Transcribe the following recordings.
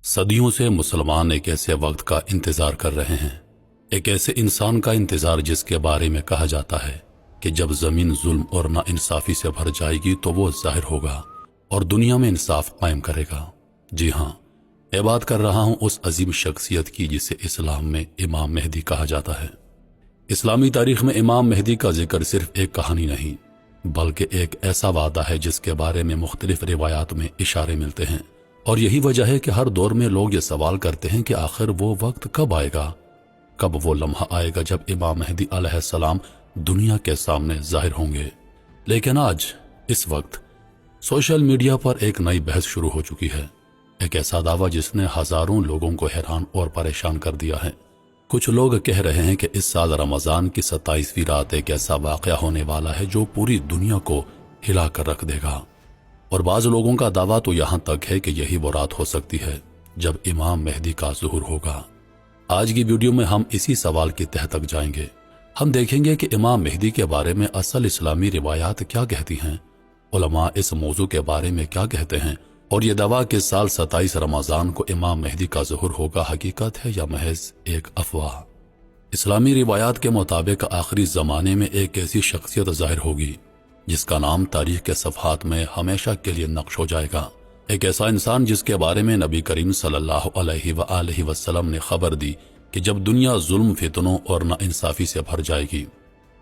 صدیوں سے مسلمان ایک ایسے وقت کا انتظار کر رہے ہیں، ایک ایسے انسان کا انتظار جس کے بارے میں کہا جاتا ہے کہ جب زمین ظلم اور ناانصافی سے بھر جائے گی تو وہ ظاہر ہوگا اور دنیا میں انصاف قائم کرے گا۔ جی ہاں، میں بات کر رہا ہوں اس عظیم شخصیت کی جسے اسلام میں امام مہدی کہا جاتا ہے۔ اسلامی تاریخ میں امام مہدی کا ذکر صرف ایک کہانی نہیں بلکہ ایک ایسا وعدہ ہے جس کے بارے میں مختلف روایات میں اشارے ملتے ہیں، اور یہی وجہ ہے کہ ہر دور میں لوگ یہ سوال کرتے ہیں کہ آخر وہ وقت کب آئے گا، کب وہ لمحہ آئے گا جب امام مہدی علیہ السلام دنیا کے سامنے ظاہر ہوں گے۔ لیکن آج اس وقت سوشل میڈیا پر ایک نئی بحث شروع ہو چکی ہے، ایک ایسا دعویٰ جس نے ہزاروں لوگوں کو حیران اور پریشان کر دیا ہے۔ کچھ لوگ کہہ رہے ہیں کہ اس سال رمضان کی 27ویں رات ایک ایسا واقعہ ہونے والا ہے جو پوری دنیا کو ہلا کر رکھ دے گا، اور بعض لوگوں کا دعویٰ تو یہاں تک ہے کہ یہی وہ رات ہو سکتی ہے جب امام مہدی کا ظہور ہوگا۔ آج کی ویڈیو میں ہم اسی سوال کی تہہ تک جائیں گے۔ ہم دیکھیں گے کہ امام مہدی کے بارے میں اصل اسلامی روایات کیا کہتی ہیں، علماء اس موضوع کے بارے میں کیا کہتے ہیں، اور یہ دعویٰ کہ سال 27 رمضان کو امام مہدی کا ظہور ہوگا حقیقت ہے یا محض ایک افواہ۔ اسلامی روایات کے مطابق آخری زمانے میں ایک ایسی شخصیت ظاہر ہوگی جس کا نام تاریخ کے صفحات میں ہمیشہ کے لیے نقش ہو جائے گا، ایک ایسا انسان جس کے بارے میں نبی کریم صلی اللہ علیہ وآلہ وسلم نے خبر دی کہ جب دنیا ظلم، فتنوں اور ناانصافی سے بھر جائے گی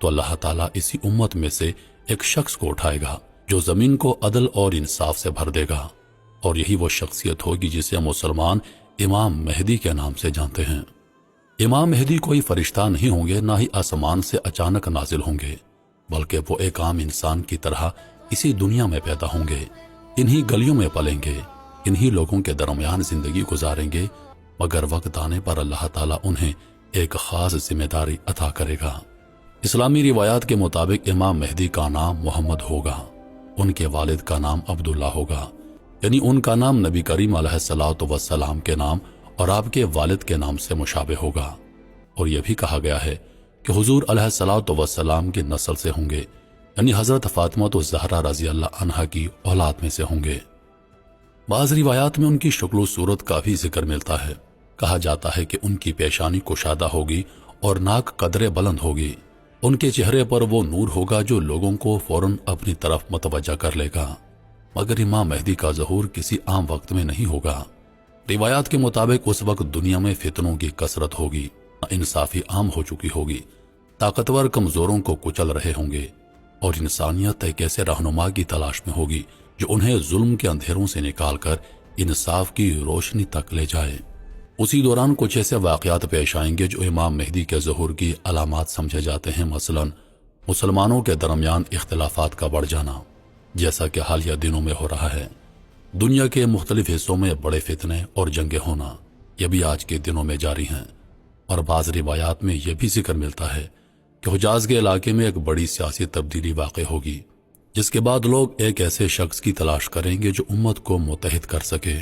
تو اللہ تعالیٰ اسی امت میں سے ایک شخص کو اٹھائے گا جو زمین کو عدل اور انصاف سے بھر دے گا، اور یہی وہ شخصیت ہوگی جسے مسلمان امام مہدی کے نام سے جانتے ہیں۔ امام مہدی کوئی فرشتہ نہیں ہوں گے، نہ ہی آسمان سے اچانک نازل ہوں گے، بلکہ وہ ایک عام انسان کی طرح اسی دنیا میں پیدا ہوں گے، انہی گلیوں میں پلیں گے، انہی لوگوں کے درمیان زندگی گزاریں گے، مگر وقت آنے پر اللہ تعالیٰ انہیں ایک خاص ذمہ داری عطا کرے گا۔ اسلامی روایات کے مطابق امام مہدی کا نام محمد ہوگا، ان کے والد کا نام عبداللہ ہوگا، یعنی ان کا نام نبی کریم علیہ السلام کے نام اور آپ کے والد کے نام سے مشابہ ہوگا، اور یہ بھی کہا گیا ہے کہ حضور علیہ السلام کی نسل سے ہوں گے، یعنی حضرت فاطمہ الزہرا رضی اللہ عنہا کی اولاد میں سے ہوں گے۔ بعض روایات میں ان کی شکل و صورت کا بھی ذکر ملتا ہے، کہا جاتا ہے کہ ان کی پیشانی کشادہ ہوگی اور ناک قدرے بلند ہوگی، ان کے چہرے پر وہ نور ہوگا جو لوگوں کو فوراً اپنی طرف متوجہ کر لے گا، مگر امام مہدی کا ظہور کسی عام وقت میں نہیں ہوگا۔ روایات کے مطابق اس وقت دنیا میں فتنوں کی کثرت ہوگی، انصافی عام ہو چکی ہوگی، طاقتور کمزوروں کو کچل رہے ہوں گے، اور انسانیت ایک ایسے رہنما کی تلاش میں ہوگی جو انہیں ظلم کے اندھیروں سے نکال کر انصاف کی روشنی تک لے جائے۔ اسی دوران کچھ ایسے واقعات پیش آئیں گے جو امام مہدی کے ظہور کی علامات سمجھے جاتے ہیں، مثلا مسلمانوں کے درمیان اختلافات کا بڑھ جانا، جیسا کہ حالیہ دنوں میں ہو رہا ہے، دنیا کے مختلف حصوں میں بڑے فتنے اور جنگیں ہونا، یہ بھی آج کے دنوں میں جاری ہیں، اور بعض روایات میں یہ بھی ذکر ملتا ہے کہ حجاز کے علاقے میں ایک بڑی سیاسی تبدیلی واقع ہوگی، جس کے بعد لوگ ایک ایسے شخص کی تلاش کریں گے جو امت کو متحد کر سکے۔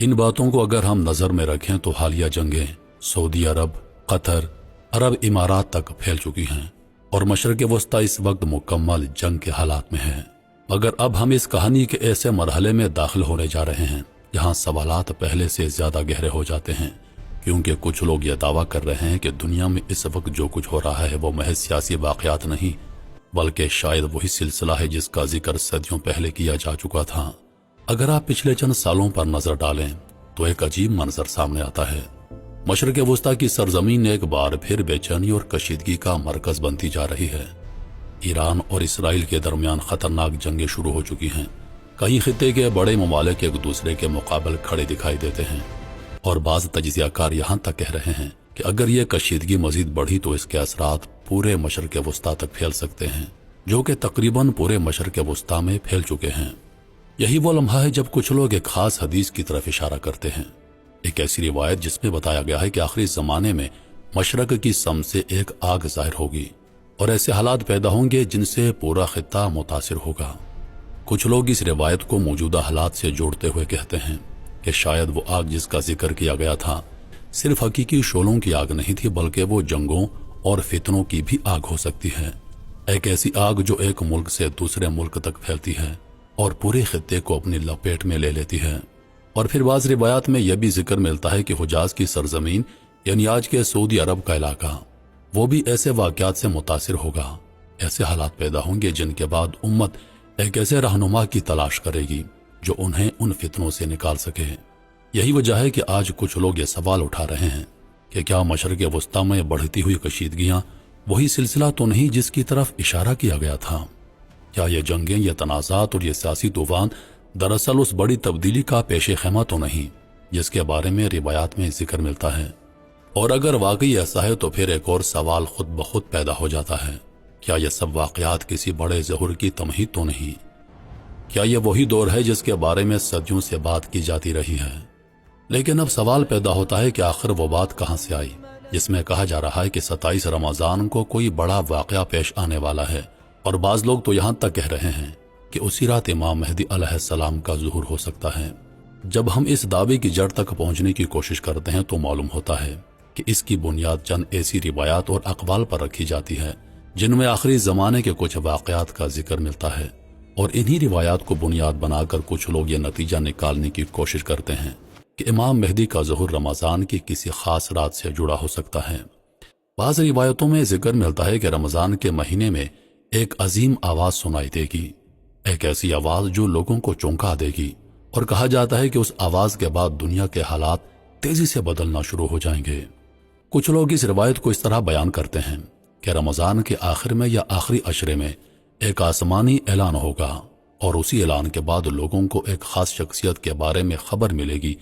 ان باتوں کو اگر ہم نظر میں رکھیں تو حالیہ جنگیں سعودی عرب، قطر، عرب امارات تک پھیل چکی ہیں، اور مشرق وسطی اس وقت مکمل جنگ کے حالات میں ہیں۔ مگر اب ہم اس کہانی کے ایسے مرحلے میں داخل ہونے جا رہے ہیں جہاں سوالات پہلے سے زیادہ گہرے ہو جاتے ہیں، کیونکہ کچھ لوگ یہ دعویٰ کر رہے ہیں کہ دنیا میں اس وقت جو کچھ ہو رہا ہے وہ محض سیاسی واقعات نہیں بلکہ شاید وہی سلسلہ ہے جس کا ذکر صدیوں پہلے کیا جا چکا تھا۔ اگر آپ پچھلے چند سالوں پر نظر ڈالیں تو ایک عجیب منظر سامنے آتا ہے۔ مشرق وسطی کی سرزمین ایک بار پھر بے چینی اور کشیدگی کا مرکز بنتی جا رہی ہے۔ ایران اور اسرائیل کے درمیان خطرناک جنگیں شروع ہو چکی ہیں، کئی خطے کے بڑے ممالک ایک دوسرے کے مقابل کھڑے دکھائی دیتے ہیں، اور بعض تجزیہ کار یہاں تک کہہ رہے ہیں کہ اگر یہ کشیدگی مزید بڑھی تو اس کے اثرات پورے مشرق وسطی تک پھیل سکتے ہیں، جو کہ تقریباً پورے مشرق وسطی میں پھیل چکے ہیں۔ یہی وہ لمحہ ہے جب کچھ لوگ ایک خاص حدیث کی طرف اشارہ کرتے ہیں، ایک ایسی روایت جس میں بتایا گیا ہے کہ آخری زمانے میں مشرق کی سمت سے ایک آگ ظاہر ہوگی، اور ایسے حالات پیدا ہوں گے جن سے پورا خطہ متاثر ہوگا۔ کچھ لوگ اس روایت کو موجودہ حالات سے جوڑتے ہوئے کہتے ہیں کہ شاید وہ آگ جس کا ذکر کیا گیا تھا صرف حقیقی شعلوں کی آگ نہیں تھی بلکہ وہ جنگوں اور فتنوں کی بھی آگ ہو سکتی ہے، ایک ایسی آگ جو ایک ملک سے دوسرے ملک تک پھیلتی ہے اور پورے خطے کو اپنی لپیٹ میں لے لیتی ہے۔ اور پھر بعض روایات میں یہ بھی ذکر ملتا ہے کہ حجاز کی سرزمین یعنی آج کے سعودی عرب کا علاقہ وہ بھی ایسے واقعات سے متاثر ہوگا. ایسے حالات پیدا ہوں گے جن کے بعد امت ایک ایسے رہنما کی تلاش کرے گی جو انہیں ان فتنوں سے نکال سکے. یہی وجہ ہے کہ آج کچھ لوگ یہ سوال اٹھا رہے ہیں کہ کیا مشرق وسطیٰ میں بڑھتی ہوئی کشیدگیاں وہی سلسلہ تو نہیں جس کی طرف اشارہ کیا گیا تھا؟ کیا یہ جنگیں، یہ تنازعات اور یہ سیاسی طوفان دراصل اس بڑی تبدیلی کا پیش خیمہ تو نہیں جس کے بارے میں روایات میں ذکر ملتا ہے؟ اور اگر واقعی ایسا ہے تو پھر ایک اور سوال خود بخود پیدا ہو جاتا ہے، کیا یہ سب واقعات کسی بڑے ظہور کی تمہید تو نہیں؟ کیا یہ وہی دور ہے جس کے بارے میں صدیوں سے بات کی جاتی رہی ہے؟ لیکن اب سوال پیدا ہوتا ہے کہ آخر وہ بات کہاں سے آئی جس میں کہا جا رہا ہے کہ 27 رمضان کو کوئی بڑا واقعہ پیش آنے والا ہے، اور بعض لوگ تو یہاں تک کہہ رہے ہیں کہ اسی رات امام مہدی علیہ السلام کا ظہور ہو سکتا ہے. جب ہم اس دعوے کی جڑ تک پہنچنے کی کوشش کرتے ہیں تو معلوم ہوتا ہے کہ اس کی بنیاد چند ایسی روایات اور اقوال پر رکھی جاتی ہے جن میں آخری زمانے کے کچھ واقعات کا ذکر ملتا ہے، اور انہی روایات کو بنیاد بنا کر کچھ لوگ یہ نتیجہ نکالنے کی کوشش کرتے ہیں کہ امام مہدی کا ظہور رمضان کی کسی خاص رات سے جڑا ہو سکتا ہے. بعض روایتوں میں ذکر ملتا ہے کہ رمضان کے مہینے میں ایک عظیم آواز سنائی دے گی، ایک ایسی آواز جو لوگوں کو چونکا دے گی، اور کہا جاتا ہے کہ اس آواز کے بعد دنیا کے حالات تیزی سے بدلنا شروع ہو جائیں گے. کچھ لوگ اس روایت کو اس طرح بیان کرتے ہیں کہ رمضان کے آخر میں یا آخری عشرے میں ایک آسمانی اعلان ہوگا، اور اسی اعلان کے بعد لوگوں کو ایک خاص شخصیت کے بارے میں خبر ملے گی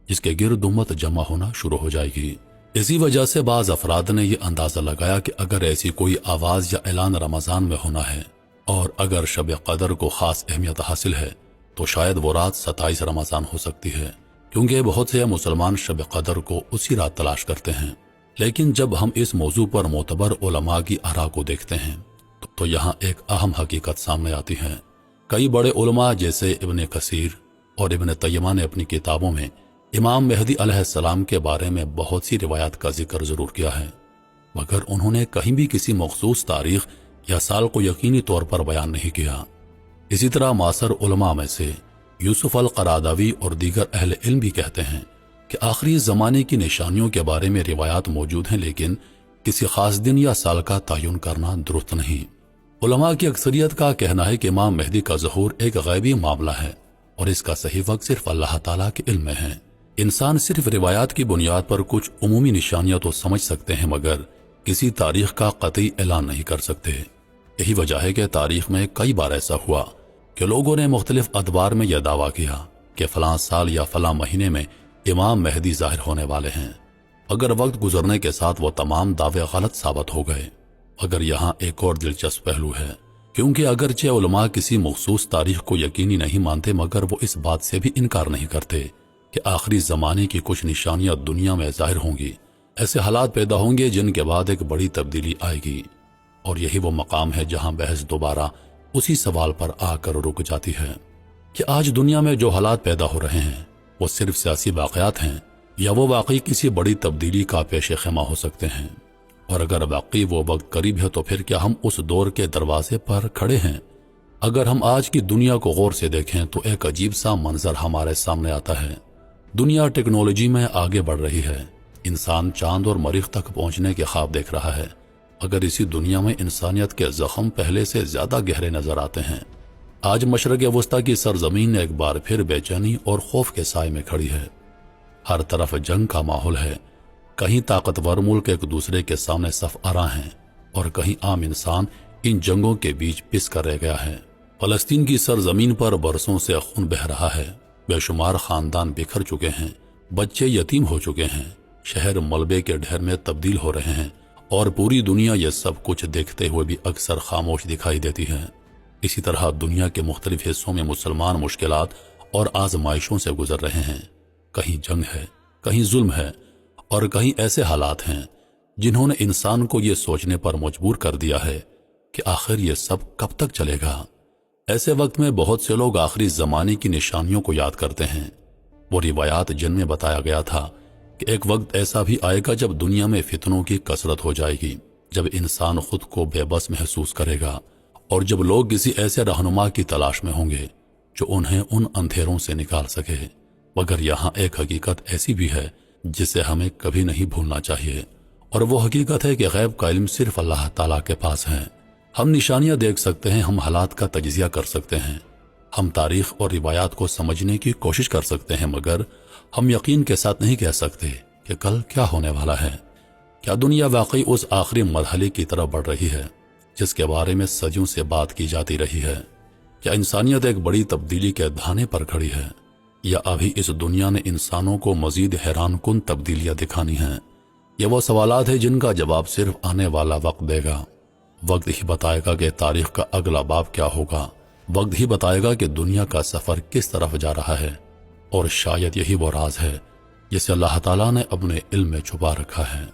جس کے گرد امت جمع ہونا شروع ہو جائے گی. اسی وجہ سے بعض افراد نے یہ اندازہ لگایا کہ اگر ایسی کوئی آواز یا اعلان رمضان میں ہونا ہے اور اگر شب قدر کو خاص اہمیت حاصل ہے تو شاید وہ رات 27 رمضان ہو سکتی ہے، کیونکہ بہت سے مسلمان شب قدر کو اسی رات تلاش کرتے ہیں. لیکن جب ہم اس موضوع پر معتبر علماء کی آراء کو دیکھتے ہیں تو یہاں ایک اہم حقیقت سامنے آتی ہے. کئی بڑے علماء جیسے ابن کثیر اور ابن تیمیہ نے اپنی کتابوں میں امام مہدی علیہ السلام کے بارے میں بہت سی روایات کا ذکر ضرور کیا ہے، مگر انہوں نے کہیں بھی کسی مخصوص تاریخ یا سال کو یقینی طور پر بیان نہیں کیا. اسی طرح معاصر علماء میں سے یوسف القراداوی اور دیگر اہل علم بھی کہتے ہیں کہ آخری زمانے کی نشانیوں کے بارے میں روایات موجود ہیں، لیکن کسی خاص دن یا سال کا تعین کرنا درست نہیں. علماء کی اکثریت کا کہنا ہے کہ امام مہدی کا ظہور ایک غیبی معاملہ ہے اور اس کا صحیح وقت صرف اللہ تعالیٰ کے علم میں ہے. انسان صرف روایات کی بنیاد پر کچھ عمومی نشانیاں تو سمجھ سکتے ہیں، مگر کسی تاریخ کا قطعی اعلان نہیں کر سکتے. یہی وجہ ہے کہ تاریخ میں کئی بار ایسا ہوا کہ لوگوں نے مختلف ادوار میں یہ دعویٰ کیا کہ فلاں سال یا فلاں مہینے میں امام مہدی ظاہر ہونے والے ہیں، اگر وقت گزرنے کے ساتھ وہ تمام دعوے غلط ثابت ہو گئے. اگر یہاں ایک اور دلچسپ پہلو ہے، کیونکہ اگرچہ علماء کسی مخصوص تاریخ کو یقینی نہیں مانتے، مگر وہ اس بات سے بھی انکار نہیں کرتے کہ آخری زمانے کی کچھ نشانیاں دنیا میں ظاہر ہوں گی. ایسے حالات پیدا ہوں گے جن کے بعد ایک بڑی تبدیلی آئے گی، اور یہی وہ مقام ہے جہاں بحث دوبارہ اسی سوال پر آ کر رک جاتی ہے کہ آج دنیا میں جو حالات پیدا ہو رہے ہیں وہ صرف سیاسی واقعات ہیں یا وہ واقعی کسی بڑی تبدیلی کا پیش خیمہ ہو سکتے ہیں. اور اگر واقعی وہ وقت قریب ہے تو پھر کیا ہم اس دور کے دروازے پر کھڑے ہیں؟ اگر ہم آج کی دنیا کو غور سے دیکھیں تو ایک عجیب سا منظر ہمارے سامنے آتا ہے. دنیا ٹیکنالوجی میں آگے بڑھ رہی ہے، انسان چاند اور مریخ تک پہنچنے کے خواب دیکھ رہا ہے، اگر اسی دنیا میں انسانیت کے زخم پہلے سے زیادہ گہرے نظر آتے ہیں. آج مشرق وسطیٰ کی سرزمین ایک بار پھر بے چینی اور خوف کے سائے میں کھڑی ہے. ہر طرف جنگ کا ماحول ہے، کہیں طاقتور ملک ایک دوسرے کے سامنے صف آراں ہیں اور کہیں عام انسان ان جنگوں کے بیچ پس کر رہ گیا ہے. فلسطین کی سرزمین پر برسوں سے خون بہہ رہا ہے، بے شمار خاندان بکھر چکے ہیں، بچے یتیم ہو چکے ہیں، شہر ملبے کے ڈھیر میں تبدیل ہو رہے ہیں، اور پوری دنیا یہ سب کچھ دیکھتے ہوئے بھی اکثر خاموش دکھائی دیتی ہے. اسی طرح دنیا کے مختلف حصوں میں مسلمان مشکلات اور آزمائشوں سے گزر رہے ہیں. کہیں جنگ ہے، کہیں ظلم ہے، اور کہیں ایسے حالات ہیں جنہوں نے انسان کو یہ سوچنے پر مجبور کر دیا ہے کہ آخر یہ سب کب تک چلے گا. ایسے وقت میں بہت سے لوگ آخری زمانے کی نشانیوں کو یاد کرتے ہیں، وہ روایات جن میں بتایا گیا تھا کہ ایک وقت ایسا بھی آئے گا جب دنیا میں فتنوں کی کثرت ہو جائے گی، جب انسان خود کو بے بس محسوس کرے گا، اور جب لوگ کسی ایسے رہنما کی تلاش میں ہوں گے جو انہیں ان اندھیروں سے نکال سکے. مگر یہاں ایک حقیقت ایسی بھی ہے جسے ہمیں کبھی نہیں بھولنا چاہیے، اور وہ حقیقت ہے کہ غیب کا علم صرف اللہ تعالیٰ کے پاس ہے۔ ہم نشانیاں دیکھ سکتے ہیں، ہم حالات کا تجزیہ کر سکتے ہیں، ہم تاریخ اور روایات کو سمجھنے کی کوشش کر سکتے ہیں، مگر ہم یقین کے ساتھ نہیں کہہ سکتے کہ کل کیا ہونے والا ہے۔ کیا دنیا واقعی اس آخری مرحلے کی طرف بڑھ رہی ہے جس کے بارے میں صدیوں سے بات کی جاتی رہی ہے؟ کیا انسانیت ایک بڑی تبدیلی کے دھانے پر کھڑی ہے، یا ابھی اس دنیا نے انسانوں کو مزید حیران کن تبدیلیاں دکھانی ہیں؟ یہ وہ سوالات ہیں جن کا جواب صرف آنے والا وقت دے گا۔ وقت ہی بتائے گا کہ تاریخ کا اگلا باب کیا ہوگا، وقت ہی بتائے گا کہ دنیا کا سفر کس طرف جا رہا ہے، اور شاید یہی وہ راز ہے جسے اللہ تعالیٰ نے اپنے علم میں چھپا رکھا ہے۔